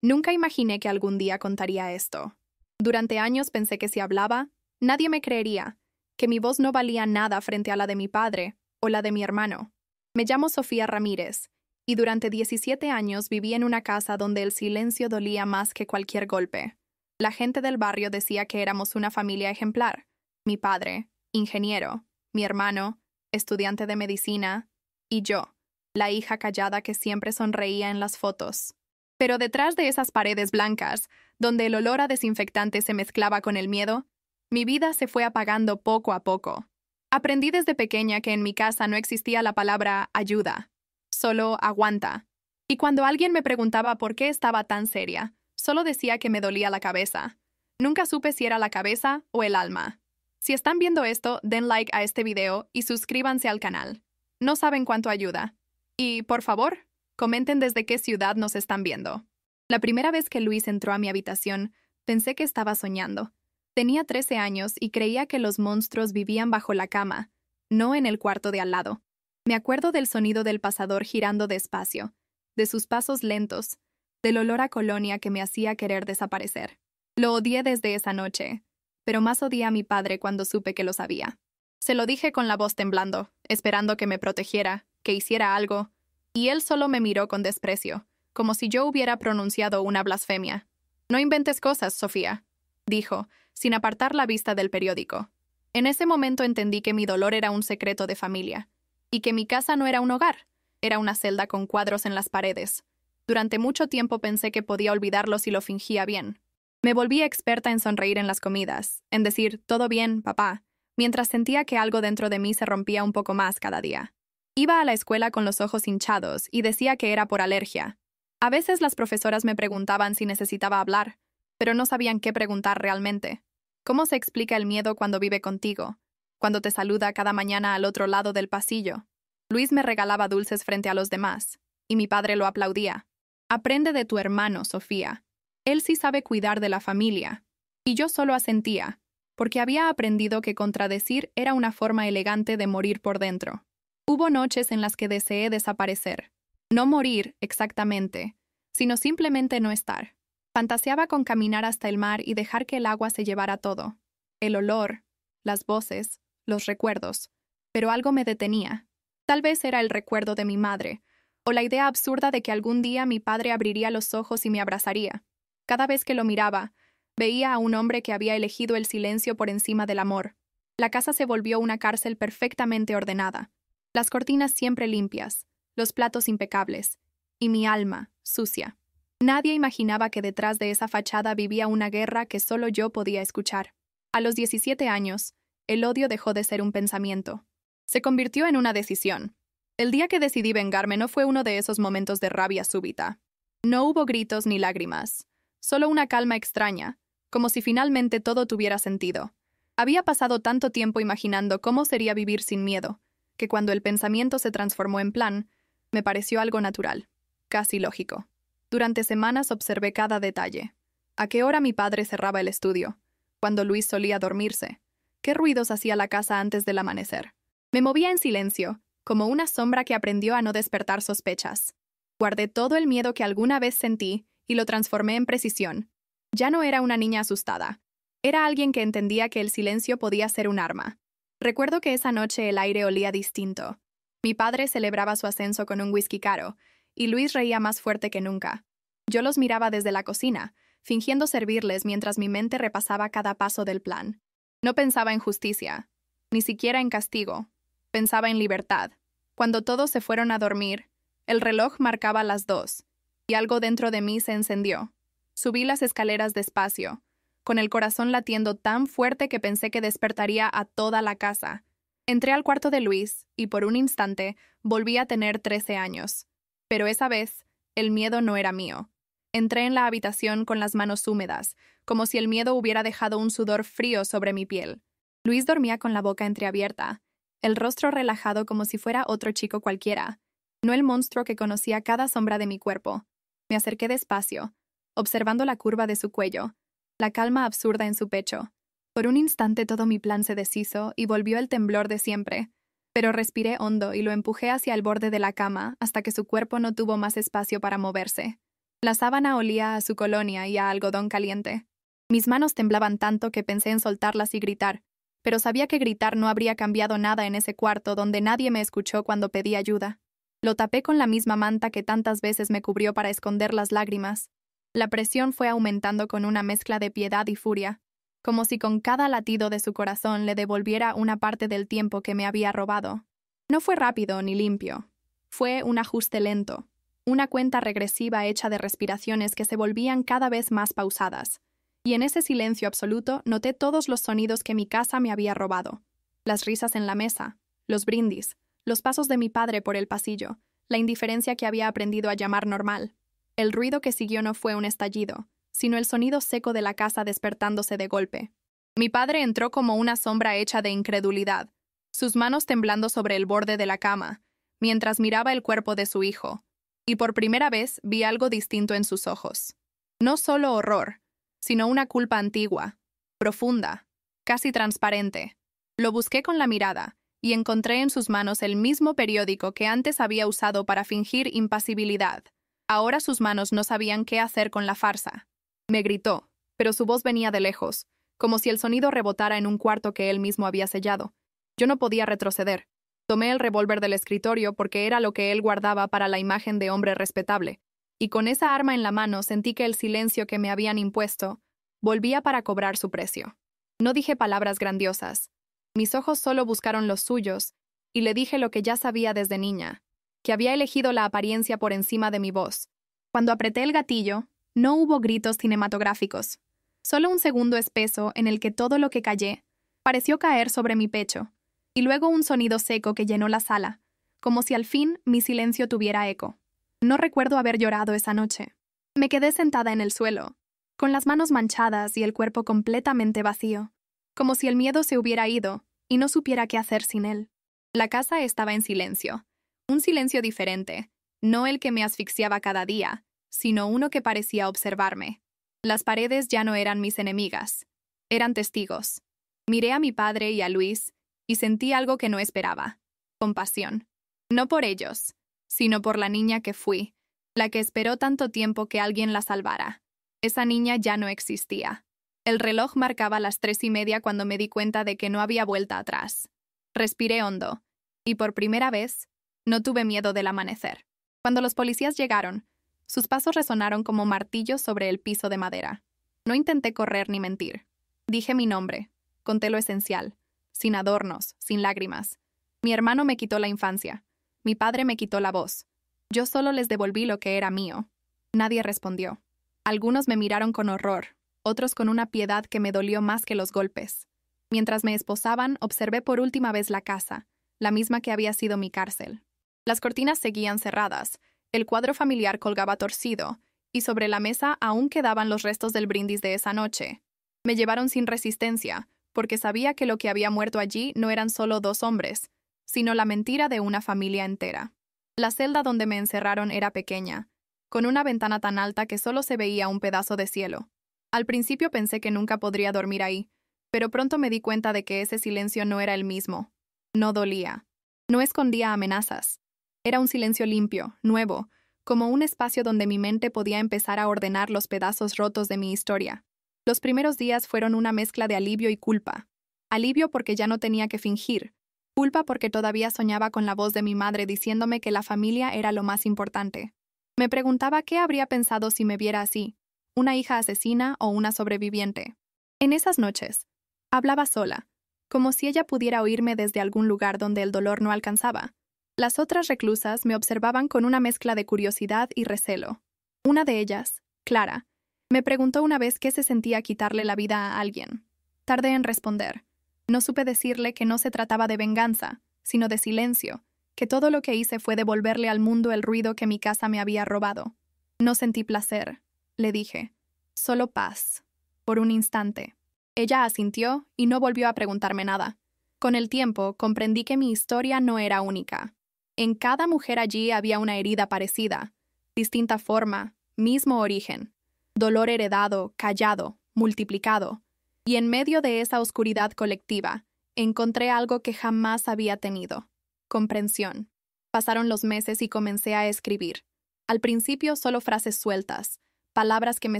Nunca imaginé que algún día contaría esto. Durante años pensé que si hablaba, nadie me creería, que mi voz no valía nada frente a la de mi padre o la de mi hermano. Me llamo Sofía Ramírez, y durante 17 años viví en una casa donde el silencio dolía más que cualquier golpe. La gente del barrio decía que éramos una familia ejemplar. Mi padre, ingeniero, mi hermano, estudiante de medicina, y yo, la hija callada que siempre sonreía en las fotos. Pero detrás de esas paredes blancas, donde el olor a desinfectante se mezclaba con el miedo, mi vida se fue apagando poco a poco. Aprendí desde pequeña que en mi casa no existía la palabra ayuda, solo aguanta. Y cuando alguien me preguntaba por qué estaba tan seria, solo decía que me dolía la cabeza. Nunca supe si era la cabeza o el alma. Si están viendo esto, den like a este video y suscríbanse al canal. No saben cuánto ayuda. Y, por favor, comenten desde qué ciudad nos están viendo. La primera vez que Luis entró a mi habitación, pensé que estaba soñando. Tenía 13 años y creía que los monstruos vivían bajo la cama, no en el cuarto de al lado. Me acuerdo del sonido del pasador girando despacio, de sus pasos lentos, del olor a colonia que me hacía querer desaparecer. Lo odié desde esa noche, pero más odié a mi padre cuando supe que lo sabía. Se lo dije con la voz temblando, esperando que me protegiera, que hiciera algo, y él solo me miró con desprecio, como si yo hubiera pronunciado una blasfemia. «No inventes cosas, Sofía», dijo, sin apartar la vista del periódico. En ese momento entendí que mi dolor era un secreto de familia, y que mi casa no era un hogar, era una celda con cuadros en las paredes. Durante mucho tiempo pensé que podía olvidarlo si lo fingía bien. Me volví experta en sonreír en las comidas, en decir «todo bien, papá», mientras sentía que algo dentro de mí se rompía un poco más cada día. Iba a la escuela con los ojos hinchados y decía que era por alergia. A veces las profesoras me preguntaban si necesitaba hablar, pero no sabían qué preguntar realmente. ¿Cómo se explica el miedo cuando vive contigo? Cuando te saluda cada mañana al otro lado del pasillo. Luis me regalaba dulces frente a los demás, y mi padre lo aplaudía. Aprende de tu hermano, Sofía. Él sí sabe cuidar de la familia. Y yo solo asentía, porque había aprendido que contradecir era una forma elegante de morir por dentro. Hubo noches en las que deseé desaparecer. No morir, exactamente, sino simplemente no estar. Fantaseaba con caminar hasta el mar y dejar que el agua se llevara todo. El olor, las voces, los recuerdos. Pero algo me detenía. Tal vez era el recuerdo de mi madre, o la idea absurda de que algún día mi padre abriría los ojos y me abrazaría. Cada vez que lo miraba, veía a un hombre que había elegido el silencio por encima del amor. La casa se volvió una cárcel perfectamente ordenada. Las cortinas siempre limpias, los platos impecables, y mi alma, sucia. Nadie imaginaba que detrás de esa fachada vivía una guerra que solo yo podía escuchar. A los 17 años, el odio dejó de ser un pensamiento. Se convirtió en una decisión. El día que decidí vengarme no fue uno de esos momentos de rabia súbita. No hubo gritos ni lágrimas, solo una calma extraña, como si finalmente todo tuviera sentido. Había pasado tanto tiempo imaginando cómo sería vivir sin miedo, que cuando el pensamiento se transformó en plan, me pareció algo natural, casi lógico. Durante semanas observé cada detalle. ¿A qué hora mi padre cerraba el estudio? ¿Cuándo Luis solía dormirse? ¿Qué ruidos hacía la casa antes del amanecer? Me movía en silencio, como una sombra que aprendió a no despertar sospechas. Guardé todo el miedo que alguna vez sentí y lo transformé en precisión. Ya no era una niña asustada. Era alguien que entendía que el silencio podía ser un arma. Recuerdo que esa noche el aire olía distinto. Mi padre celebraba su ascenso con un whisky caro, y Luis reía más fuerte que nunca. Yo los miraba desde la cocina, fingiendo servirles mientras mi mente repasaba cada paso del plan. No pensaba en justicia, ni siquiera en castigo. Pensaba en libertad. Cuando todos se fueron a dormir, el reloj marcaba las 2, y algo dentro de mí se encendió. Subí las escaleras despacio, con el corazón latiendo tan fuerte que pensé que despertaría a toda la casa. Entré al cuarto de Luis, y por un instante volví a tener 13 años. Pero esa vez, el miedo no era mío. Entré en la habitación con las manos húmedas, como si el miedo hubiera dejado un sudor frío sobre mi piel. Luis dormía con la boca entreabierta, el rostro relajado como si fuera otro chico cualquiera, no el monstruo que conocía cada sombra de mi cuerpo. Me acerqué despacio, observando la curva de su cuello, la calma absurda en su pecho. Por un instante todo mi plan se deshizo y volvió el temblor de siempre, pero respiré hondo y lo empujé hacia el borde de la cama hasta que su cuerpo no tuvo más espacio para moverse. La sábana olía a su colonia y a algodón caliente. Mis manos temblaban tanto que pensé en soltarlas y gritar, pero sabía que gritar no habría cambiado nada en ese cuarto donde nadie me escuchó cuando pedí ayuda. Lo tapé con la misma manta que tantas veces me cubrió para esconder las lágrimas. La presión fue aumentando con una mezcla de piedad y furia, como si con cada latido de su corazón le devolviera una parte del tiempo que me había robado. No fue rápido ni limpio. Fue un ajuste lento, una cuenta regresiva hecha de respiraciones que se volvían cada vez más pausadas. Y en ese silencio absoluto noté todos los sonidos que mi casa me había robado. Las risas en la mesa, los brindis, los pasos de mi padre por el pasillo, la indiferencia que había aprendido a llamar normal. El ruido que siguió no fue un estallido, sino el sonido seco de la casa despertándose de golpe. Mi padre entró como una sombra hecha de incredulidad, sus manos temblando sobre el borde de la cama, mientras miraba el cuerpo de su hijo, y por primera vez vi algo distinto en sus ojos. No solo horror, sino una culpa antigua, profunda, casi transparente. Lo busqué con la mirada, y encontré en sus manos el mismo periódico que antes había usado para fingir impasibilidad. Ahora sus manos no sabían qué hacer con la farsa. Me gritó, pero su voz venía de lejos, como si el sonido rebotara en un cuarto que él mismo había sellado. Yo no podía retroceder. Tomé el revólver del escritorio porque era lo que él guardaba para la imagen de hombre respetable, y con esa arma en la mano sentí que el silencio que me habían impuesto volvía para cobrar su precio. No dije palabras grandiosas. Mis ojos solo buscaron los suyos, y le dije lo que ya sabía desde niña, que había elegido la apariencia por encima de mi voz. Cuando apreté el gatillo, no hubo gritos cinematográficos, solo un segundo espeso en el que todo lo que callé pareció caer sobre mi pecho, y luego un sonido seco que llenó la sala, como si al fin mi silencio tuviera eco. No recuerdo haber llorado esa noche. Me quedé sentada en el suelo, con las manos manchadas y el cuerpo completamente vacío, como si el miedo se hubiera ido y no supiera qué hacer sin él. La casa estaba en silencio, un silencio diferente, no el que me asfixiaba cada día, sino uno que parecía observarme. Las paredes ya no eran mis enemigas, eran testigos. Miré a mi padre y a Luis y sentí algo que no esperaba: compasión. No por ellos, sino por la niña que fui, la que esperó tanto tiempo que alguien la salvara. Esa niña ya no existía. El reloj marcaba las 3:30 cuando me di cuenta de que no había vuelta atrás. Respiré hondo, y por primera vez, no tuve miedo del amanecer. Cuando los policías llegaron, sus pasos resonaron como martillos sobre el piso de madera. No intenté correr ni mentir. Dije mi nombre, conté lo esencial, sin adornos, sin lágrimas. Mi hermano me quitó la infancia. Mi padre me quitó la voz. Yo solo les devolví lo que era mío. Nadie respondió. Algunos me miraron con horror, otros con una piedad que me dolió más que los golpes. Mientras me esposaban, observé por última vez la casa, la misma que había sido mi cárcel. Las cortinas seguían cerradas, el cuadro familiar colgaba torcido, y sobre la mesa aún quedaban los restos del brindis de esa noche. Me llevaron sin resistencia, porque sabía que lo que había muerto allí no eran solo 2 hombres, sino la mentira de una familia entera. La celda donde me encerraron era pequeña, con una ventana tan alta que solo se veía un pedazo de cielo. Al principio pensé que nunca podría dormir ahí, pero pronto me di cuenta de que ese silencio no era el mismo. No dolía. No escondía amenazas. Era un silencio limpio, nuevo, como un espacio donde mi mente podía empezar a ordenar los pedazos rotos de mi historia. Los primeros días fueron una mezcla de alivio y culpa. Alivio porque ya no tenía que fingir. Culpa porque todavía soñaba con la voz de mi madre diciéndome que la familia era lo más importante. Me preguntaba qué habría pensado si me viera así, una hija asesina o una sobreviviente. En esas noches, hablaba sola, como si ella pudiera oírme desde algún lugar donde el dolor no alcanzaba. Las otras reclusas me observaban con una mezcla de curiosidad y recelo. Una de ellas, Clara, me preguntó una vez qué se sentía quitarle la vida a alguien. Tardé en responder. No supe decirle que no se trataba de venganza, sino de silencio, que todo lo que hice fue devolverle al mundo el ruido que mi casa me había robado. No sentí placer, le dije, solo paz, por un instante. Ella asintió y no volvió a preguntarme nada. Con el tiempo comprendí que mi historia no era única. En cada mujer allí había una herida parecida, distinta forma, mismo origen, dolor heredado, callado, multiplicado. Y en medio de esa oscuridad colectiva, encontré algo que jamás había tenido: comprensión. Pasaron los meses y comencé a escribir. Al principio solo frases sueltas, palabras que me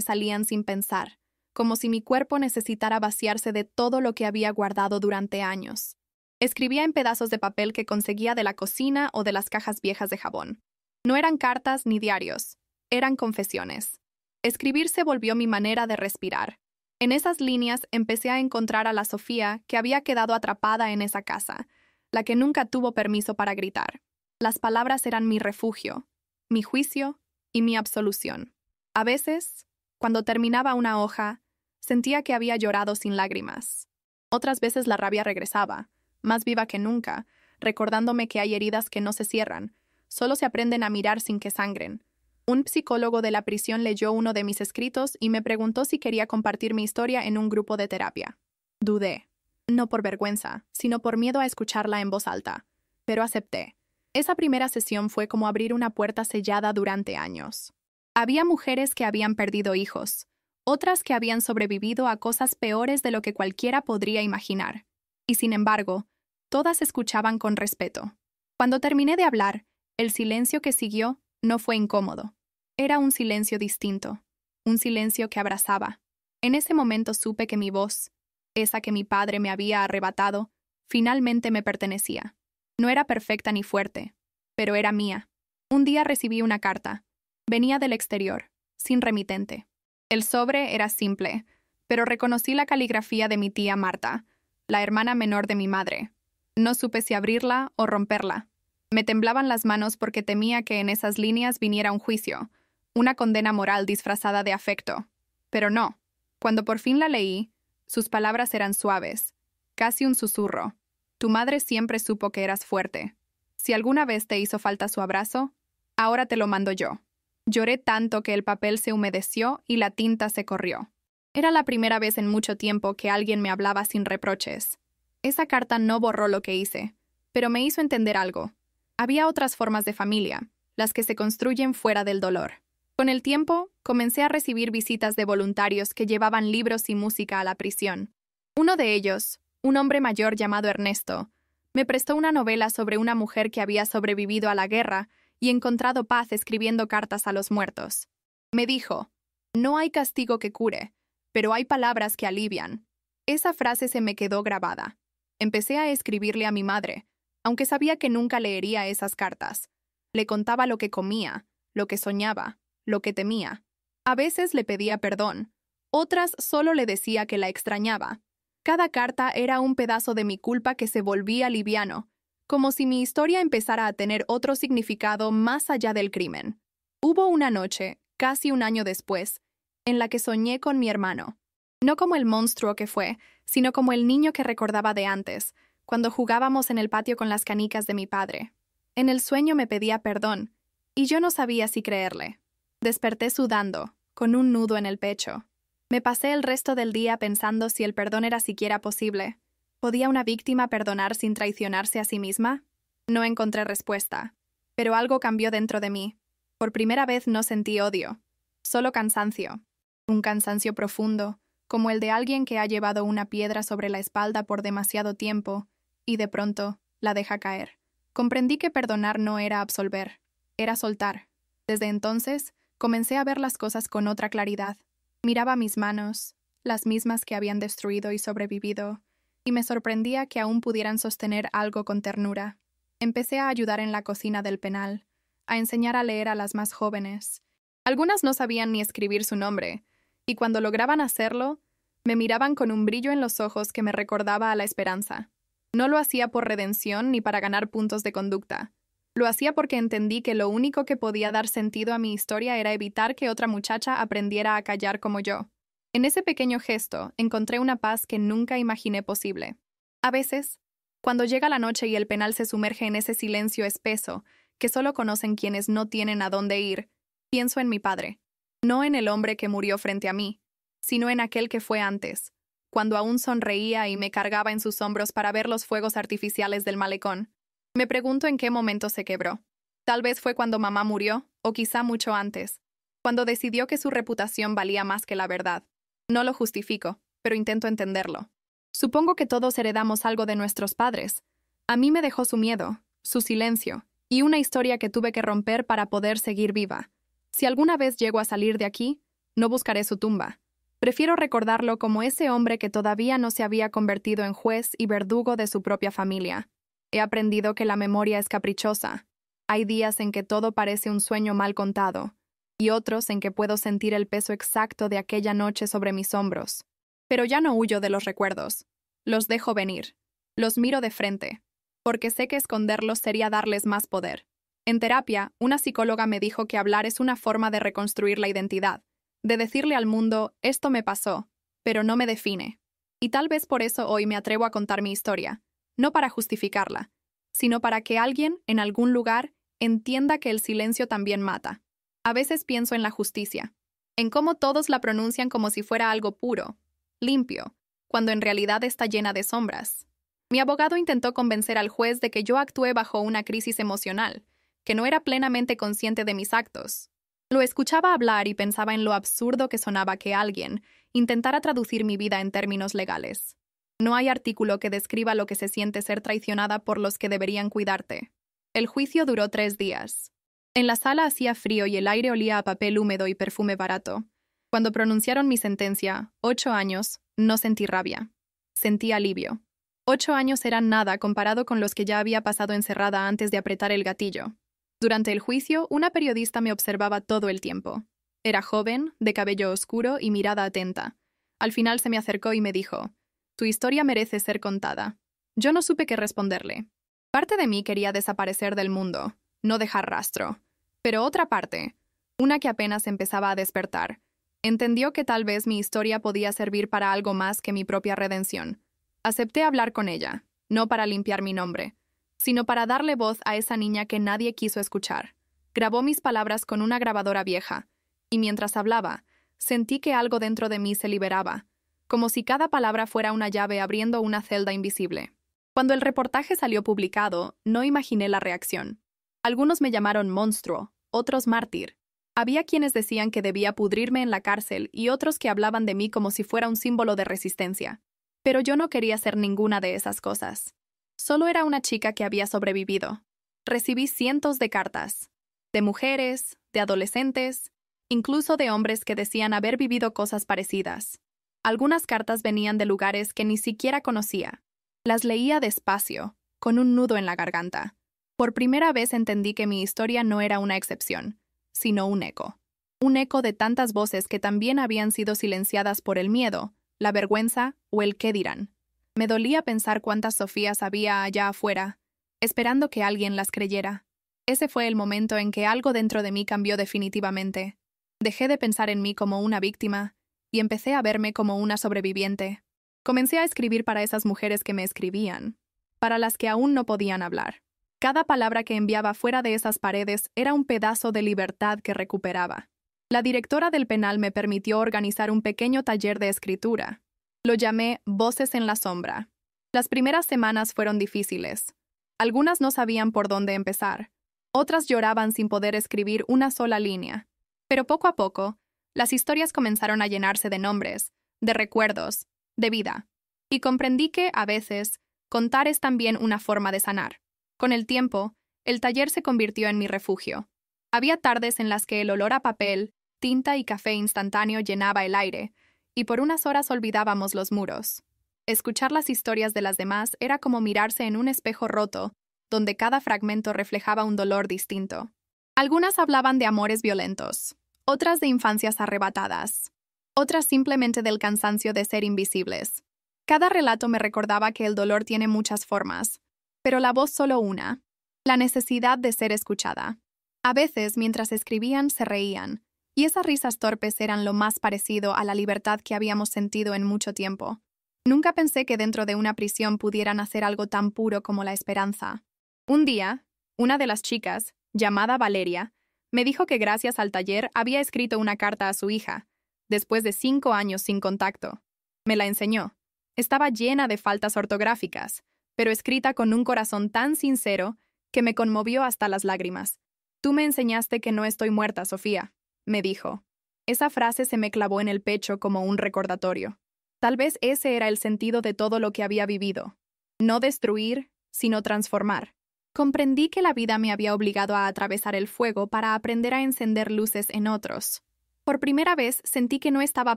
salían sin pensar, como si mi cuerpo necesitara vaciarse de todo lo que había guardado durante años. Escribía en pedazos de papel que conseguía de la cocina o de las cajas viejas de jabón. No eran cartas ni diarios, eran confesiones. Escribir se volvió mi manera de respirar. En esas líneas empecé a encontrar a la Sofía que había quedado atrapada en esa casa, la que nunca tuvo permiso para gritar. Las palabras eran mi refugio, mi juicio y mi absolución. A veces, cuando terminaba una hoja, sentía que había llorado sin lágrimas. Otras veces la rabia regresaba, más viva que nunca, recordándome que hay heridas que no se cierran, solo se aprenden a mirar sin que sangren. Un psicólogo de la prisión leyó uno de mis escritos y me preguntó si quería compartir mi historia en un grupo de terapia. Dudé, no por vergüenza, sino por miedo a escucharla en voz alta, pero acepté. Esa primera sesión fue como abrir una puerta sellada durante años. Había mujeres que habían perdido hijos, otras que habían sobrevivido a cosas peores de lo que cualquiera podría imaginar. Y sin embargo, todas escuchaban con respeto. Cuando terminé de hablar, el silencio que siguió no fue incómodo. Era un silencio distinto, un silencio que abrazaba. En ese momento supe que mi voz, esa que mi padre me había arrebatado, finalmente me pertenecía. No era perfecta ni fuerte, pero era mía. Un día recibí una carta. Venía del exterior, sin remitente. El sobre era simple, pero reconocí la caligrafía de mi tía Marta, la hermana menor de mi madre. No supe si abrirla o romperla. Me temblaban las manos porque temía que en esas líneas viniera un juicio, una condena moral disfrazada de afecto. Pero no. Cuando por fin la leí, sus palabras eran suaves, casi un susurro. Tu madre siempre supo que eras fuerte. Si alguna vez te hizo falta su abrazo, ahora te lo mando yo. Lloré tanto que el papel se humedeció y la tinta se corrió. Era la primera vez en mucho tiempo que alguien me hablaba sin reproches. Esa carta no borró lo que hice, pero me hizo entender algo. Había otras formas de familia, las que se construyen fuera del dolor. Con el tiempo, comencé a recibir visitas de voluntarios que llevaban libros y música a la prisión. Uno de ellos, un hombre mayor llamado Ernesto, me prestó una novela sobre una mujer que había sobrevivido a la guerra y encontrado paz escribiendo cartas a los muertos. Me dijo, no hay castigo que cure, pero hay palabras que alivian. Esa frase se me quedó grabada. Empecé a escribirle a mi madre, aunque sabía que nunca leería esas cartas. Le contaba lo que comía, lo que soñaba, lo que temía. A veces le pedía perdón, otras solo le decía que la extrañaba. Cada carta era un pedazo de mi culpa que se volvía liviano, como si mi historia empezara a tener otro significado más allá del crimen. Hubo una noche, casi un año después, en la que soñé con mi hermano. No como el monstruo que fue, sino como el niño que recordaba de antes, cuando jugábamos en el patio con las canicas de mi padre. En el sueño me pedía perdón, y yo no sabía si creerle. Desperté sudando, con un nudo en el pecho. Me pasé el resto del día pensando si el perdón era siquiera posible. ¿Podía una víctima perdonar sin traicionarse a sí misma? No encontré respuesta, pero algo cambió dentro de mí. Por primera vez no sentí odio, solo cansancio. Un cansancio profundo, como el de alguien que ha llevado una piedra sobre la espalda por demasiado tiempo y de pronto la deja caer. Comprendí que perdonar no era absolver, era soltar. Desde entonces, comencé a ver las cosas con otra claridad. Miraba mis manos, las mismas que habían destruido y sobrevivido, y me sorprendía que aún pudieran sostener algo con ternura. Empecé a ayudar en la cocina del penal, a enseñar a leer a las más jóvenes. Algunas no sabían ni escribir su nombre, y cuando lograban hacerlo, me miraban con un brillo en los ojos que me recordaba a la esperanza. No lo hacía por redención ni para ganar puntos de conducta. Lo hacía porque entendí que lo único que podía dar sentido a mi historia era evitar que otra muchacha aprendiera a callar como yo. En ese pequeño gesto encontré una paz que nunca imaginé posible. A veces, cuando llega la noche y el penal se sumerge en ese silencio espeso que solo conocen quienes no tienen a dónde ir, pienso en mi padre. No en el hombre que murió frente a mí, sino en aquel que fue antes, cuando aún sonreía y me cargaba en sus hombros para ver los fuegos artificiales del malecón. Me pregunto en qué momento se quebró. Tal vez fue cuando mamá murió, o quizá mucho antes, cuando decidió que su reputación valía más que la verdad. No lo justifico, pero intento entenderlo. Supongo que todos heredamos algo de nuestros padres. A mí me dejó su miedo, su silencio, y una historia que tuve que romper para poder seguir viva. Si alguna vez llego a salir de aquí, no buscaré su tumba. Prefiero recordarlo como ese hombre que todavía no se había convertido en juez y verdugo de su propia familia. He aprendido que la memoria es caprichosa. Hay días en que todo parece un sueño mal contado, y otros en que puedo sentir el peso exacto de aquella noche sobre mis hombros. Pero ya no huyo de los recuerdos. Los dejo venir. Los miro de frente, porque sé que esconderlos sería darles más poder. En terapia, una psicóloga me dijo que hablar es una forma de reconstruir la identidad, de decirle al mundo, esto me pasó, pero no me define. Y tal vez por eso hoy me atrevo a contar mi historia, no para justificarla, sino para que alguien, en algún lugar, entienda que el silencio también mata. A veces pienso en la justicia, en cómo todos la pronuncian como si fuera algo puro, limpio, cuando en realidad está llena de sombras. Mi abogado intentó convencer al juez de que yo actué bajo una crisis emocional, que no era plenamente consciente de mis actos. Lo escuchaba hablar y pensaba en lo absurdo que sonaba que alguien intentara traducir mi vida en términos legales. No hay artículo que describa lo que se siente ser traicionada por los que deberían cuidarte. El juicio duró 3 días. En la sala hacía frío y el aire olía a papel húmedo y perfume barato. Cuando pronunciaron mi sentencia, 8 años, no sentí rabia. Sentí alivio. 8 años eran nada comparado con los que ya había pasado encerrada antes de apretar el gatillo. Durante el juicio, una periodista me observaba todo el tiempo. Era joven, de cabello oscuro y mirada atenta. Al final se me acercó y me dijo, «Tu historia merece ser contada». Yo no supe qué responderle. Parte de mí quería desaparecer del mundo, no dejar rastro. Pero otra parte, una que apenas empezaba a despertar, entendió que tal vez mi historia podía servir para algo más que mi propia redención. Acepté hablar con ella, no para limpiar mi nombre, sino para darle voz a esa niña que nadie quiso escuchar. Grabó mis palabras con una grabadora vieja, y mientras hablaba, sentí que algo dentro de mí se liberaba, como si cada palabra fuera una llave abriendo una celda invisible. Cuando el reportaje salió publicado, no imaginé la reacción. Algunos me llamaron monstruo, otros mártir. Había quienes decían que debía pudrirme en la cárcel y otros que hablaban de mí como si fuera un símbolo de resistencia. Pero yo no quería ser ninguna de esas cosas. Solo era una chica que había sobrevivido. Recibí cientos de cartas, de mujeres, de adolescentes, incluso de hombres que decían haber vivido cosas parecidas. Algunas cartas venían de lugares que ni siquiera conocía. Las leía despacio, con un nudo en la garganta. Por primera vez entendí que mi historia no era una excepción, sino un eco. Un eco de tantas voces que también habían sido silenciadas por el miedo, la vergüenza o el qué dirán. Me dolía pensar cuántas Sofías había allá afuera, esperando que alguien las creyera. Ese fue el momento en que algo dentro de mí cambió definitivamente. Dejé de pensar en mí como una víctima y empecé a verme como una sobreviviente. Comencé a escribir para esas mujeres que me escribían, para las que aún no podían hablar. Cada palabra que enviaba fuera de esas paredes era un pedazo de libertad que recuperaba. La directora del penal me permitió organizar un pequeño taller de escritura. Lo llamé Voces en la Sombra. Las primeras semanas fueron difíciles. Algunas no sabían por dónde empezar. Otras lloraban sin poder escribir una sola línea. Pero poco a poco, las historias comenzaron a llenarse de nombres, de recuerdos, de vida. Y comprendí que, a veces, contar es también una forma de sanar. Con el tiempo, el taller se convirtió en mi refugio. Había tardes en las que el olor a papel, tinta y café instantáneo llenaba el aire, y por unas horas olvidábamos los muros. Escuchar las historias de las demás era como mirarse en un espejo roto, donde cada fragmento reflejaba un dolor distinto. Algunas hablaban de amores violentos, otras de infancias arrebatadas, otras simplemente del cansancio de ser invisibles. Cada relato me recordaba que el dolor tiene muchas formas, pero la voz solo una, la necesidad de ser escuchada. A veces, mientras escribían, se reían, y esas risas torpes eran lo más parecido a la libertad que habíamos sentido en mucho tiempo. Nunca pensé que dentro de una prisión pudieran hacer algo tan puro como la esperanza. Un día, una de las chicas, llamada Valeria, me dijo que gracias al taller había escrito una carta a su hija, después de 5 años sin contacto. Me la enseñó. Estaba llena de faltas ortográficas, pero escrita con un corazón tan sincero que me conmovió hasta las lágrimas. «Tú me enseñaste que no estoy muerta, Sofía», me dijo. Esa frase se me clavó en el pecho como un recordatorio. Tal vez ese era el sentido de todo lo que había vivido. No destruir, sino transformar. Comprendí que la vida me había obligado a atravesar el fuego para aprender a encender luces en otros. Por primera vez sentí que no estaba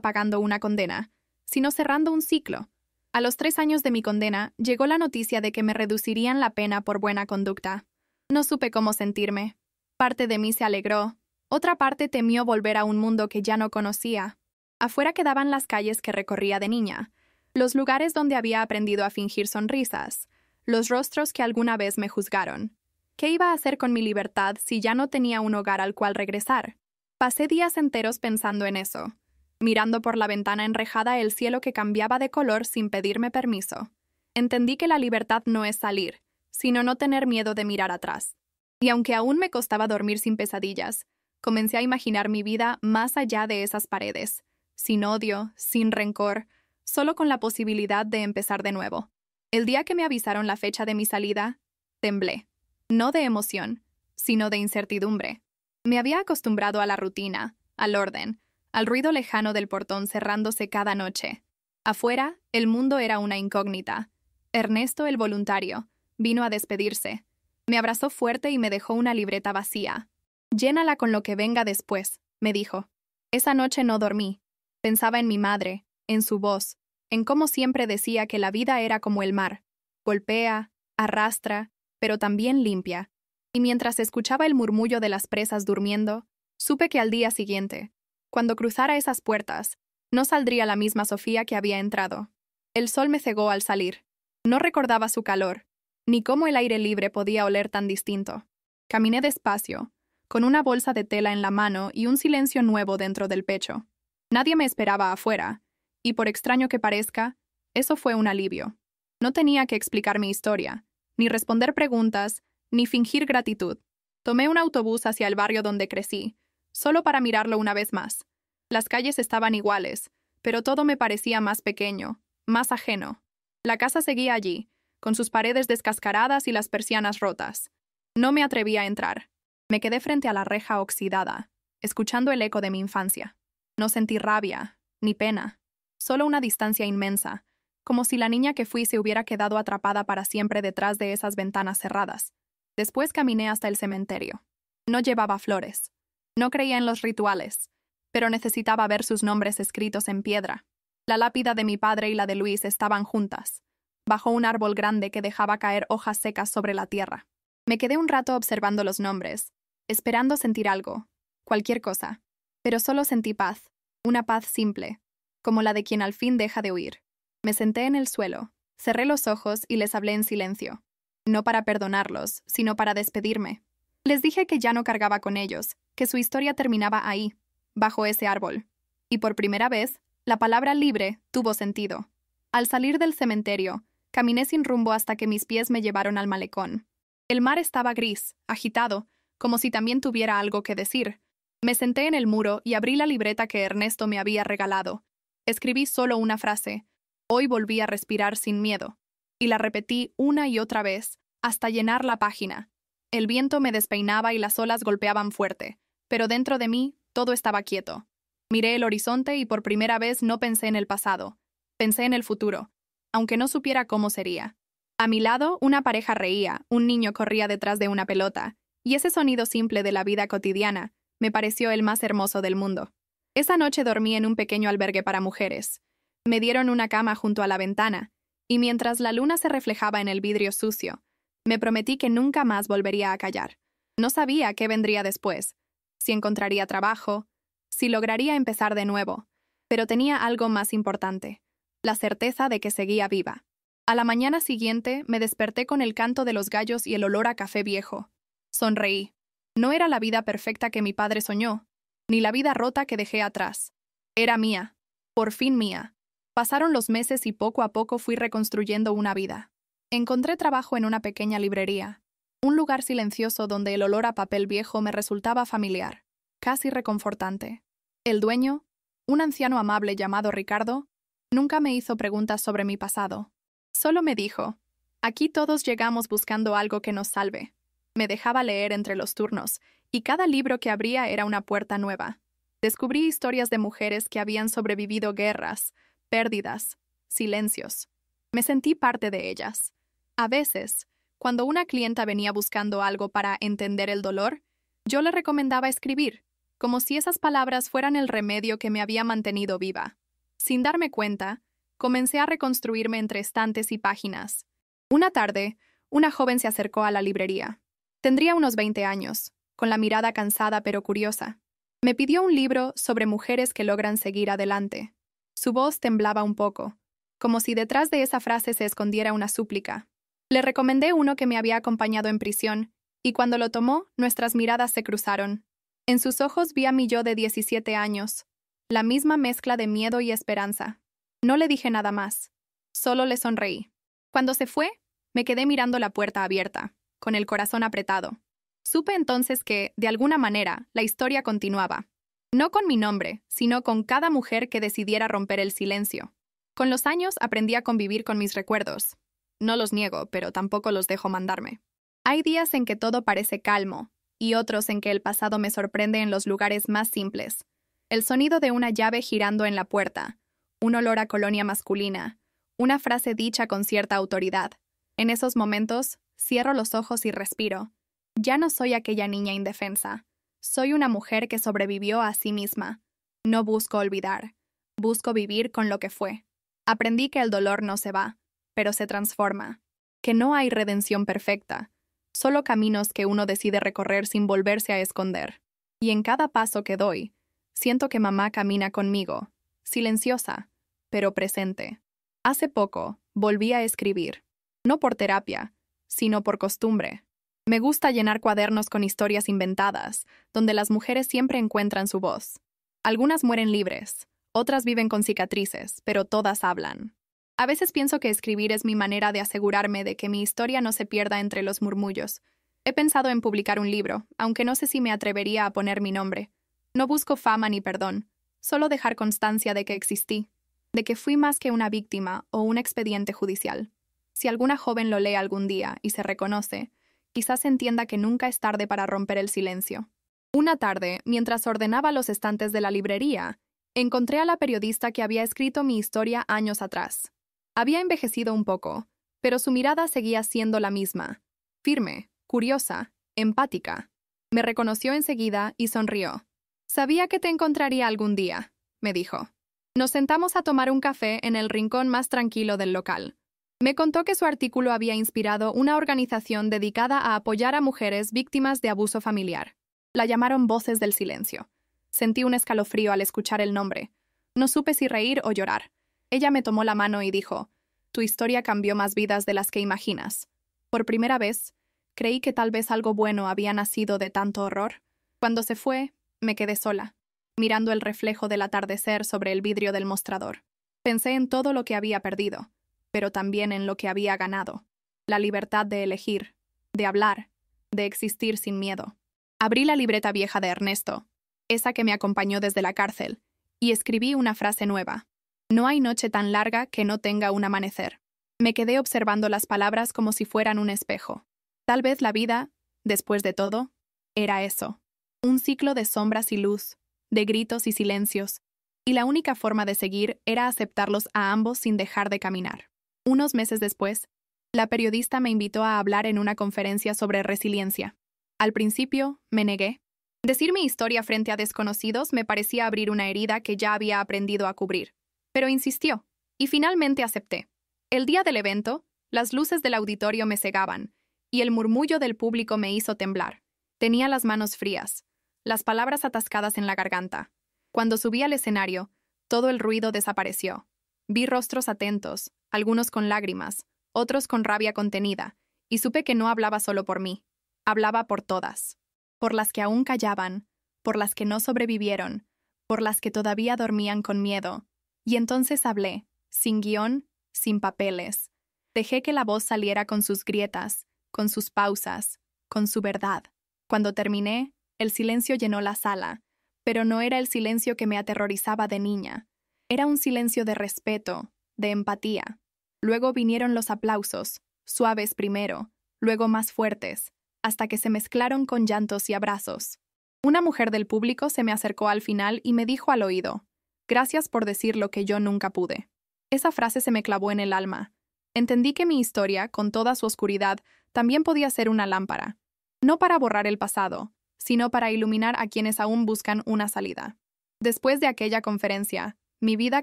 pagando una condena, sino cerrando un ciclo. A los 3 años de mi condena, llegó la noticia de que me reducirían la pena por buena conducta. No supe cómo sentirme. Parte de mí se alegró, otra parte temió volver a un mundo que ya no conocía. Afuera quedaban las calles que recorría de niña, los lugares donde había aprendido a fingir sonrisas, los rostros que alguna vez me juzgaron. ¿Qué iba a hacer con mi libertad si ya no tenía un hogar al cual regresar? Pasé días enteros pensando en eso, mirando por la ventana enrejada el cielo que cambiaba de color sin pedirme permiso. Entendí que la libertad no es salir, sino no tener miedo de mirar atrás. Y aunque aún me costaba dormir sin pesadillas, comencé a imaginar mi vida más allá de esas paredes, sin odio, sin rencor, solo con la posibilidad de empezar de nuevo. El día que me avisaron la fecha de mi salida, temblé. No de emoción, sino de incertidumbre. Me había acostumbrado a la rutina, al orden, al ruido lejano del portón cerrándose cada noche. Afuera, el mundo era una incógnita. Ernesto, el voluntario, vino a despedirse. Me abrazó fuerte y me dejó una libreta vacía. «Llénala con lo que venga después», me dijo. Esa noche no dormí. Pensaba en mi madre, en su voz, en cómo siempre decía que la vida era como el mar. Golpea, arrastra, pero también limpia. Y mientras escuchaba el murmullo de las presas durmiendo, supe que al día siguiente, cuando cruzara esas puertas, no saldría la misma Sofía que había entrado. El sol me cegó al salir. No recordaba su calor, ni cómo el aire libre podía oler tan distinto. Caminé despacio, con una bolsa de tela en la mano y un silencio nuevo dentro del pecho. Nadie me esperaba afuera, y por extraño que parezca, eso fue un alivio. No tenía que explicar mi historia, ni responder preguntas, ni fingir gratitud. Tomé un autobús hacia el barrio donde crecí, solo para mirarlo una vez más. Las calles estaban iguales, pero todo me parecía más pequeño, más ajeno. La casa seguía allí, con sus paredes descascaradas y las persianas rotas. No me atreví a entrar. Me quedé frente a la reja oxidada, escuchando el eco de mi infancia. No sentí rabia, ni pena, solo una distancia inmensa, como si la niña que fui se hubiera quedado atrapada para siempre detrás de esas ventanas cerradas. Después caminé hasta el cementerio. No llevaba flores. No creía en los rituales, pero necesitaba ver sus nombres escritos en piedra. La lápida de mi padre y la de Luis estaban juntas, bajo un árbol grande que dejaba caer hojas secas sobre la tierra. Me quedé un rato observando los nombres, esperando sentir algo, cualquier cosa, pero solo sentí paz, una paz simple, como la de quien al fin deja de huir. Me senté en el suelo, cerré los ojos y les hablé en silencio, no para perdonarlos, sino para despedirme. Les dije que ya no cargaba con ellos, que su historia terminaba ahí, bajo ese árbol. Y por primera vez, la palabra libre tuvo sentido. Al salir del cementerio, caminé sin rumbo hasta que mis pies me llevaron al malecón. El mar estaba gris, agitado, como si también tuviera algo que decir. Me senté en el muro y abrí la libreta que Ernesto me había regalado. Escribí solo una frase: «Hoy volví a respirar sin miedo», y la repetí una y otra vez, hasta llenar la página. El viento me despeinaba y las olas golpeaban fuerte, pero dentro de mí todo estaba quieto. Miré el horizonte y por primera vez no pensé en el pasado. Pensé en el futuro, aunque no supiera cómo sería. A mi lado, una pareja reía, un niño corría detrás de una pelota, y ese sonido simple de la vida cotidiana me pareció el más hermoso del mundo. Esa noche dormí en un pequeño albergue para mujeres. Me dieron una cama junto a la ventana, y mientras la luna se reflejaba en el vidrio sucio, me prometí que nunca más volvería a callar. No sabía qué vendría después, si encontraría trabajo, si lograría empezar de nuevo, pero tenía algo más importante, la certeza de que seguía viva. A la mañana siguiente me desperté con el canto de los gallos y el olor a café viejo. Sonreí. No era la vida perfecta que mi padre soñó, ni la vida rota que dejé atrás. Era mía, por fin mía. Pasaron los meses y poco a poco fui reconstruyendo una vida. Encontré trabajo en una pequeña librería, un lugar silencioso donde el olor a papel viejo me resultaba familiar, casi reconfortante. El dueño, un anciano amable llamado Ricardo, nunca me hizo preguntas sobre mi pasado. Solo me dijo: «Aquí todos llegamos buscando algo que nos salve». Me dejaba leer entre los turnos, y cada libro que abría era una puerta nueva. Descubrí historias de mujeres que habían sobrevivido guerras, pérdidas, silencios. Me sentí parte de ellas. A veces, Cuando una clienta venía buscando algo para entender el dolor, yo le recomendaba escribir, como si esas palabras fueran el remedio que me había mantenido viva. Sin darme cuenta, comencé a reconstruirme entre estantes y páginas. Una tarde, una joven se acercó a la librería. Tendría unos 20 años, con la mirada cansada pero curiosa. Me pidió un libro sobre mujeres que logran seguir adelante. Su voz temblaba un poco, como si detrás de esa frase se escondiera una súplica. Le recomendé uno que me había acompañado en prisión, y cuando lo tomó, nuestras miradas se cruzaron. En sus ojos vi a mi yo de 17 años, la misma mezcla de miedo y esperanza. No le dije nada más, solo le sonreí. Cuando se fue, me quedé mirando la puerta abierta, con el corazón apretado. Supe entonces que, de alguna manera, la historia continuaba. No con mi nombre, sino con cada mujer que decidiera romper el silencio. Con los años aprendí a convivir con mis recuerdos. No los niego, pero tampoco los dejo mandarme. Hay días en que todo parece calmo, y otros en que el pasado me sorprende en los lugares más simples. El sonido de una llave girando en la puerta, un olor a colonia masculina, una frase dicha con cierta autoridad. En esos momentos, cierro los ojos y respiro. Ya no soy aquella niña indefensa. Soy una mujer que sobrevivió a sí misma. No busco olvidar. Busco vivir con lo que fue. Aprendí que el dolor no se va, pero se transforma. Que no hay redención perfecta. Solo caminos que uno decide recorrer sin volverse a esconder. Y en cada paso que doy, siento que mamá camina conmigo, silenciosa, pero presente. Hace poco, volví a escribir. No por terapia, sino por costumbre. Me gusta llenar cuadernos con historias inventadas, donde las mujeres siempre encuentran su voz. Algunas mueren libres, otras viven con cicatrices, pero todas hablan. A veces pienso que escribir es mi manera de asegurarme de que mi historia no se pierda entre los murmullos. He pensado en publicar un libro, aunque no sé si me atrevería a poner mi nombre. No busco fama ni perdón, solo dejar constancia de que existí, de que fui más que una víctima o un expediente judicial. Si alguna joven lo lee algún día y se reconoce, quizás entienda que nunca es tarde para romper el silencio. Una tarde, mientras ordenaba los estantes de la librería, encontré a la periodista que había escrito mi historia años atrás. Había envejecido un poco, pero su mirada seguía siendo la misma. Firme, curiosa, empática. Me reconoció enseguida y sonrió. «Sabía que te encontraría algún día», me dijo. Nos sentamos a tomar un café en el rincón más tranquilo del local. Me contó que su artículo había inspirado una organización dedicada a apoyar a mujeres víctimas de abuso familiar. La llamaron Voces del Silencio. Sentí un escalofrío al escuchar el nombre. No supe si reír o llorar. Ella me tomó la mano y dijo, «Tu historia cambió más vidas de las que imaginas». Por primera vez, creí que tal vez algo bueno había nacido de tanto horror. Cuando se fue, me quedé sola, mirando el reflejo del atardecer sobre el vidrio del mostrador. Pensé en todo lo que había perdido, pero también en lo que había ganado. La libertad de elegir, de hablar, de existir sin miedo. Abrí la libreta vieja de Ernesto, esa que me acompañó desde la cárcel, y escribí una frase nueva. No hay noche tan larga que no tenga un amanecer. Me quedé observando las palabras como si fueran un espejo. Tal vez la vida, después de todo, era eso. Un ciclo de sombras y luz, de gritos y silencios, y la única forma de seguir era aceptarlos a ambos sin dejar de caminar. Unos meses después, la periodista me invitó a hablar en una conferencia sobre resiliencia. Al principio, me negué. Decir mi historia frente a desconocidos me parecía abrir una herida que ya había aprendido a cubrir. Pero insistió, y finalmente acepté. El día del evento, las luces del auditorio me cegaban, y el murmullo del público me hizo temblar. Tenía las manos frías, las palabras atascadas en la garganta. Cuando subí al escenario, todo el ruido desapareció. Vi rostros atentos, algunos con lágrimas, otros con rabia contenida, y supe que no hablaba solo por mí. Hablaba por todas. Por las que aún callaban, por las que no sobrevivieron, por las que todavía dormían con miedo. Y entonces hablé, sin guión, sin papeles. Dejé que la voz saliera con sus grietas, con sus pausas, con su verdad. Cuando terminé, el silencio llenó la sala, pero no era el silencio que me aterrorizaba de niña. Era un silencio de respeto, de empatía. Luego vinieron los aplausos, suaves primero, luego más fuertes, hasta que se mezclaron con llantos y abrazos. Una mujer del público se me acercó al final y me dijo al oído, «Gracias por decir lo que yo nunca pude». Esa frase se me clavó en el alma. Entendí que mi historia, con toda su oscuridad, también podía ser una lámpara, no para borrar el pasado, sino para iluminar a quienes aún buscan una salida. Después de aquella conferencia, mi vida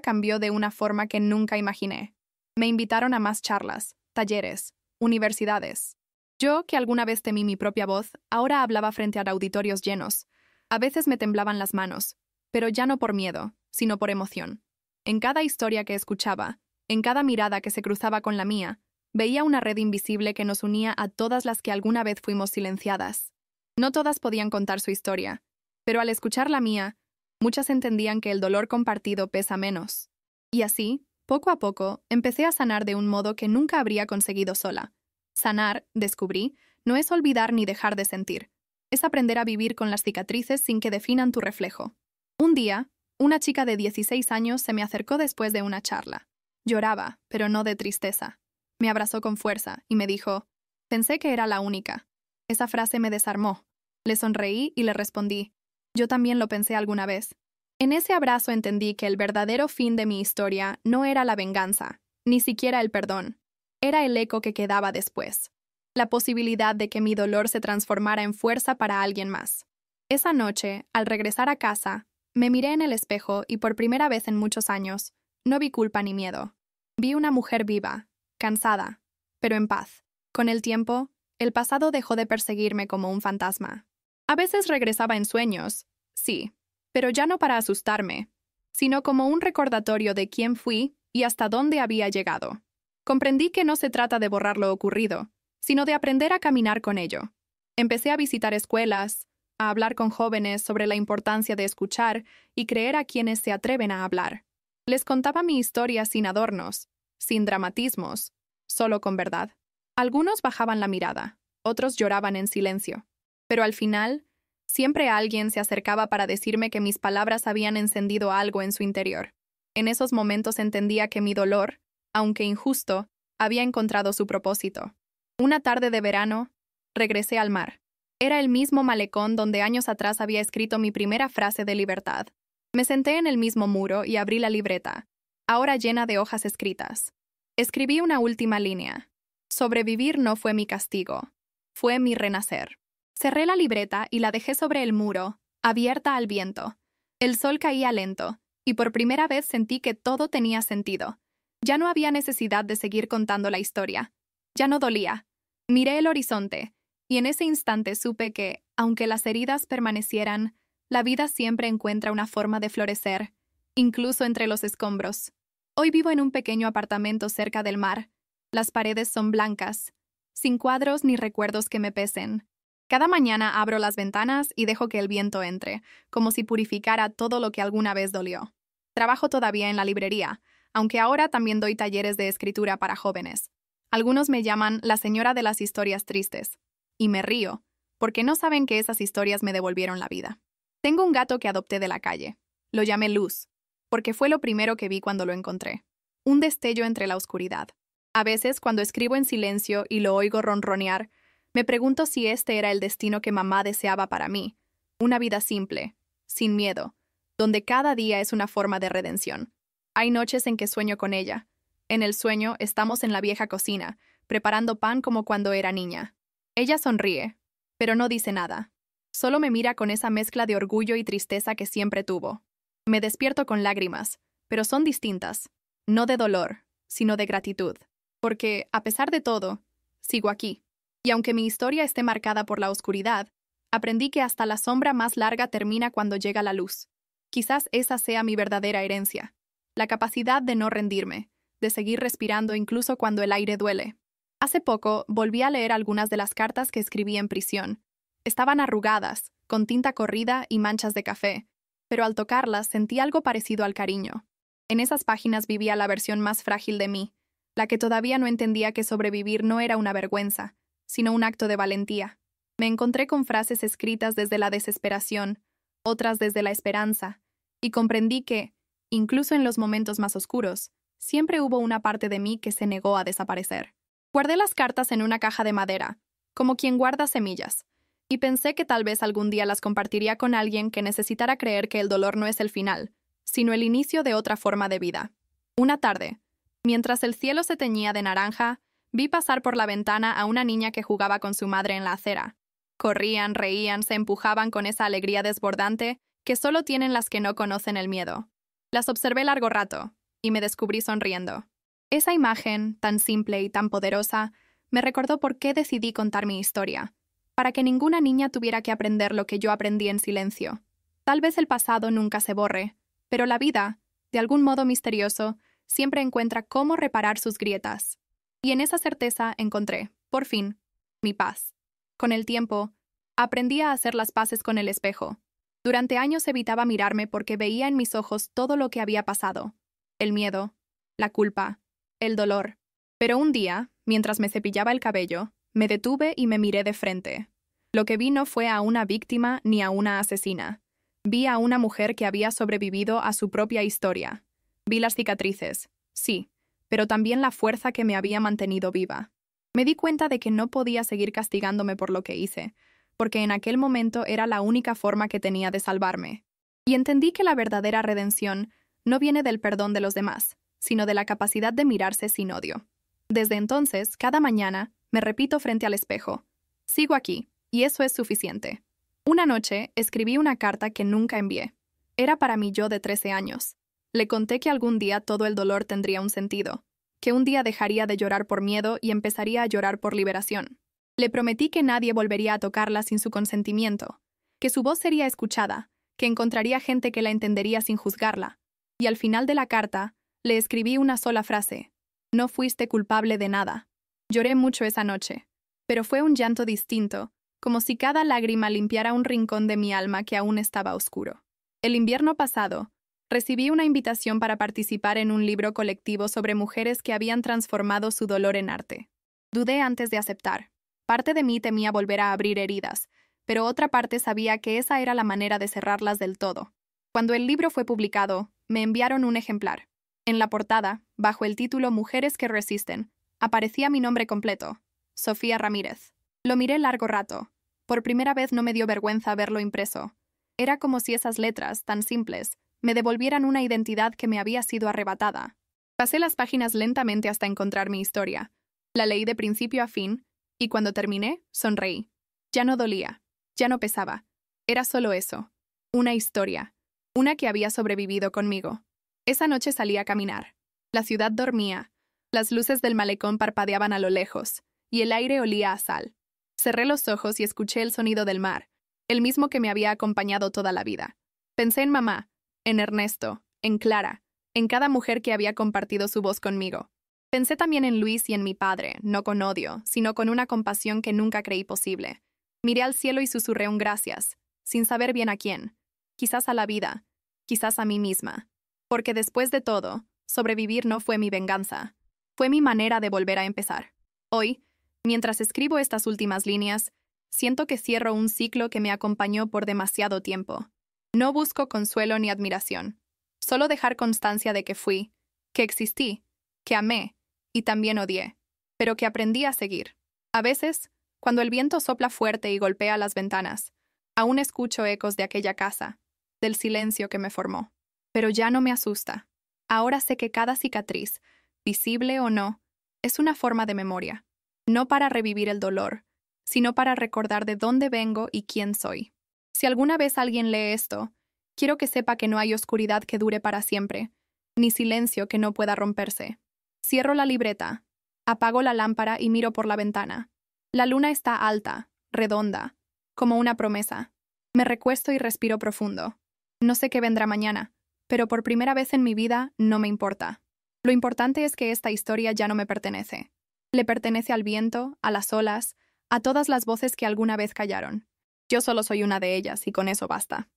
cambió de una forma que nunca imaginé. Me invitaron a más charlas, talleres, universidades. Yo, que alguna vez temí mi propia voz, ahora hablaba frente a auditorios llenos. A veces me temblaban las manos, pero ya no por miedo, sino por emoción. En cada historia que escuchaba, en cada mirada que se cruzaba con la mía, veía una red invisible que nos unía a todas las que alguna vez fuimos silenciadas. No todas podían contar su historia, pero al escuchar la mía, muchas entendían que el dolor compartido pesa menos. Y así, poco a poco, empecé a sanar de un modo que nunca habría conseguido sola. Sanar, descubrí, no es olvidar ni dejar de sentir. Es aprender a vivir con las cicatrices sin que definan tu reflejo. Un día, una chica de 16 años se me acercó después de una charla. Lloraba, pero no de tristeza. Me abrazó con fuerza y me dijo, «Pensé que era la única». Esa frase me desarmó. Le sonreí y le respondí, «Yo también lo pensé alguna vez». En ese abrazo entendí que el verdadero fin de mi historia no era la venganza, ni siquiera el perdón. Era el eco que quedaba después. La posibilidad de que mi dolor se transformara en fuerza para alguien más. Esa noche, al regresar a casa, me miré en el espejo y por primera vez en muchos años, no vi culpa ni miedo. Vi una mujer viva, cansada, pero en paz. Con el tiempo, el pasado dejó de perseguirme como un fantasma. A veces regresaba en sueños, sí, pero ya no para asustarme, sino como un recordatorio de quién fui y hasta dónde había llegado. Comprendí que no se trata de borrar lo ocurrido, sino de aprender a caminar con ello. Empecé a visitar escuelas, a hablar con jóvenes sobre la importancia de escuchar y creer a quienes se atreven a hablar. Les contaba mi historia sin adornos, sin dramatismos, solo con verdad. Algunos bajaban la mirada, otros lloraban en silencio. Pero al final, siempre alguien se acercaba para decirme que mis palabras habían encendido algo en su interior. En esos momentos entendía que mi dolor, aunque injusto, había encontrado su propósito. Una tarde de verano, regresé al mar. Era el mismo malecón donde años atrás había escrito mi primera frase de libertad. Me senté en el mismo muro y abrí la libreta, ahora llena de hojas escritas. Escribí una última línea. Sobrevivir no fue mi castigo, fue mi renacer. Cerré la libreta y la dejé sobre el muro, abierta al viento. El sol caía lento, y por primera vez sentí que todo tenía sentido. Ya no había necesidad de seguir contando la historia. Ya no dolía. Miré el horizonte, y en ese instante supe que, aunque las heridas permanecieran, la vida siempre encuentra una forma de florecer, incluso entre los escombros. Hoy vivo en un pequeño apartamento cerca del mar. Las paredes son blancas, sin cuadros ni recuerdos que me pesen. Cada mañana abro las ventanas y dejo que el viento entre, como si purificara todo lo que alguna vez dolió. Trabajo todavía en la librería, aunque ahora también doy talleres de escritura para jóvenes. Algunos me llaman la señora de las historias tristes. Y me río, porque no saben que esas historias me devolvieron la vida. Tengo un gato que adopté de la calle. Lo llamé Luz, porque fue lo primero que vi cuando lo encontré. Un destello entre la oscuridad. A veces, cuando escribo en silencio y lo oigo ronronear, me pregunto si este era el destino que mamá deseaba para mí. Una vida simple, sin miedo, donde cada día es una forma de redención. Hay noches en que sueño con ella. En el sueño estamos en la vieja cocina, preparando pan como cuando era niña. Ella sonríe, pero no dice nada. Solo me mira con esa mezcla de orgullo y tristeza que siempre tuvo. Me despierto con lágrimas, pero son distintas. No de dolor, sino de gratitud. Porque, a pesar de todo, sigo aquí. Y aunque mi historia esté marcada por la oscuridad, aprendí que hasta la sombra más larga termina cuando llega la luz. Quizás esa sea mi verdadera herencia. La capacidad de no rendirme, de seguir respirando incluso cuando el aire duele. Hace poco volví a leer algunas de las cartas que escribí en prisión. Estaban arrugadas, con tinta corrida y manchas de café, pero al tocarlas sentí algo parecido al cariño. En esas páginas vivía la versión más frágil de mí, la que todavía no entendía que sobrevivir no era una vergüenza, sino un acto de valentía. Me encontré con frases escritas desde la desesperación, otras desde la esperanza, y comprendí que, incluso en los momentos más oscuros, siempre hubo una parte de mí que se negó a desaparecer. Guardé las cartas en una caja de madera, como quien guarda semillas, y pensé que tal vez algún día las compartiría con alguien que necesitara creer que el dolor no es el final, sino el inicio de otra forma de vida. Una tarde, mientras el cielo se teñía de naranja, vi pasar por la ventana a una niña que jugaba con su madre en la acera. Corrían, reían, se empujaban con esa alegría desbordante que solo tienen las que no conocen el miedo. Las observé largo rato y me descubrí sonriendo. Esa imagen, tan simple y tan poderosa, me recordó por qué decidí contar mi historia, para que ninguna niña tuviera que aprender lo que yo aprendí en silencio. Tal vez el pasado nunca se borre, pero la vida, de algún modo misterioso, siempre encuentra cómo reparar sus grietas. Y en esa certeza encontré, por fin, mi paz. Con el tiempo, aprendí a hacer las paces con el espejo. Durante años evitaba mirarme porque veía en mis ojos todo lo que había pasado. El miedo, la culpa, el dolor. Pero un día, mientras me cepillaba el cabello, me detuve y me miré de frente. Lo que vi no fue a una víctima ni a una asesina. Vi a una mujer que había sobrevivido a su propia historia. Vi las cicatrices, sí, pero también la fuerza que me había mantenido viva. Me di cuenta de que no podía seguir castigándome por lo que hice, porque en aquel momento era la única forma que tenía de salvarme. Y entendí que la verdadera redención no viene del perdón de los demás, sino de la capacidad de mirarse sin odio. Desde entonces, cada mañana, me repito frente al espejo: sigo aquí, y eso es suficiente. Una noche, escribí una carta que nunca envié. Era para mi yo de 13 años. Le conté que algún día todo el dolor tendría un sentido, que un día dejaría de llorar por miedo y empezaría a llorar por liberación. Le prometí que nadie volvería a tocarla sin su consentimiento, que su voz sería escuchada, que encontraría gente que la entendería sin juzgarla. Y al final de la carta, le escribí una sola frase: no fuiste culpable de nada. Lloré mucho esa noche, pero fue un llanto distinto, como si cada lágrima limpiara un rincón de mi alma que aún estaba oscuro. El invierno pasado, recibí una invitación para participar en un libro colectivo sobre mujeres que habían transformado su dolor en arte. Dudé antes de aceptar. Parte de mí temía volver a abrir heridas, pero otra parte sabía que esa era la manera de cerrarlas del todo. Cuando el libro fue publicado, me enviaron un ejemplar. En la portada, bajo el título Mujeres que resisten, aparecía mi nombre completo: Sofía Ramírez. Lo miré largo rato. Por primera vez no me dio vergüenza verlo impreso. Era como si esas letras, tan simples, me devolvieran una identidad que me había sido arrebatada. Pasé las páginas lentamente hasta encontrar mi historia. La leí de principio a fin, y cuando terminé, sonreí. Ya no dolía, ya no pesaba. Era solo eso, una historia, una que había sobrevivido conmigo. Esa noche salí a caminar. La ciudad dormía, las luces del malecón parpadeaban a lo lejos, y el aire olía a sal. Cerré los ojos y escuché el sonido del mar, el mismo que me había acompañado toda la vida. Pensé en mamá, en Ernesto, en Clara, en cada mujer que había compartido su voz conmigo. Pensé también en Luis y en mi padre, no con odio, sino con una compasión que nunca creí posible. Miré al cielo y susurré un gracias, sin saber bien a quién. Quizás a la vida, quizás a mí misma. Porque después de todo, sobrevivir no fue mi venganza. Fue mi manera de volver a empezar. Hoy, mientras escribo estas últimas líneas, siento que cierro un ciclo que me acompañó por demasiado tiempo. No busco consuelo ni admiración. Solo dejar constancia de que fui, que existí, que amé y también odié, pero que aprendí a seguir. A veces, cuando el viento sopla fuerte y golpea las ventanas, aún escucho ecos de aquella casa, del silencio que me formó. Pero ya no me asusta. Ahora sé que cada cicatriz, visible o no, es una forma de memoria. No para revivir el dolor, sino para recordar de dónde vengo y quién soy. Si alguna vez alguien lee esto, quiero que sepa que no hay oscuridad que dure para siempre, ni silencio que no pueda romperse. Cierro la libreta, apago la lámpara y miro por la ventana. La luna está alta, redonda, como una promesa. Me recuesto y respiro profundo. No sé qué vendrá mañana, pero por primera vez en mi vida no me importa. Lo importante es que esta historia ya no me pertenece. Le pertenece al viento, a las olas, a todas las voces que alguna vez callaron. Yo solo soy una de ellas y con eso basta.